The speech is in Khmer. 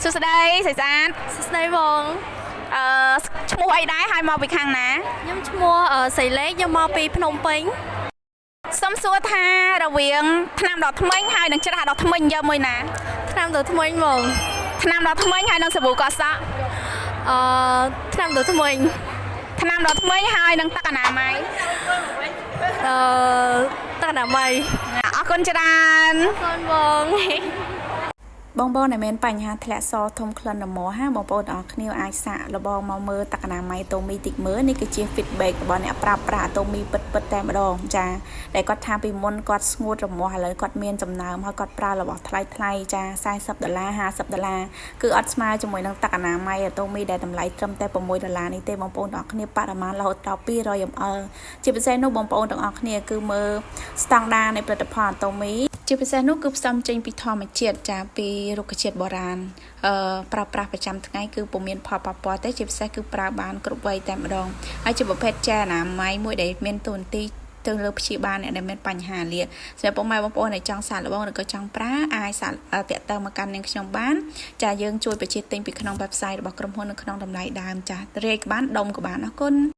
សួស្តីសៃសានសួស្តីបងឈ្មោះអីដែរហើយមកពីខាងណាខ្ញុំឈ្មោះសៃលេខខ្ញុំមកពីភ្នំពេញសុំសួរថារវាងថ្នាំដុសធ្មេញហើយនិងច្រាសដុសធ្មេញយកមួយណាថ្នាំដុសធ្មេញបងថ្នាំដុសធ្មេញហើយនិងសាប៊ូកក់សក់ថ្នាំដុសធ្មេញថ្នាំដុសធ្មេញហើយនិងទឹកអនាម័យទឹកអនាម័យអរគុណច្រើនអរគុណបងបងដែលមានបញ្ហាធ្លាក់សធំក្លិនរមាស់បងប្អូនទាំងអស់គ្នាអាចសាកល្បងមកមើលទឹកអនាម័យតូមីតិចមើលនេះគឺជា feedback របស់អ្នកប្រើប្រាស់តូមីពិតតែម្ដងចាដែលគាត់ថាពីមុនគាត់ស្ងួតរមាស់ឥឡូវគាត់មានចំណាំហើយគាត់ប្រើរបស់ថ្លៃចា$40 $50គឺអត់ស្មើជាមួយនឹងទឹកអនាម័យតូមីដែលតម្លៃត្រឹមតែ$6នេះទេបងប្អូនទាំងអស់គ្នាបរិមាណរហូតដល់200 ml ជាពិសេសនោះបងប្អូនទាំងអស់គ្នាគឺមើលស្តង់ដារនៃផលិតផលតូមីជាពិសេសនោះគឺផ្សំចេញពីធម្មជាតិចាពីរុក្ខជាតិបុរាណប្រើប្រាស់ប្រចាំថ្ងៃគឺពុំមានផលប៉ះពាល់ទេជាពិសេសគឺប្រើបានគ្រប់វ័យតែម្ដងហើយជាប្រភេទចាអនាម័យមួយដែលមានទូនទីទៅលើព្យាបាលអ្នកដែលមានបញ្ហាលាសម្រាប់ពុកម៉ែបងប្អូនដែលចង់សាកល្បងឬក៏ចង់ប្រើអាចសាកតាក់ទងមកកាន់នាងខ្ញុំបានចាយើងជួយបញ្ជាទិញពីក្នុង website របស់ក្រុមហ៊ុននៅក្នុងតម្លៃដើមចារាយក៏បានដុំក៏បានអរគុណ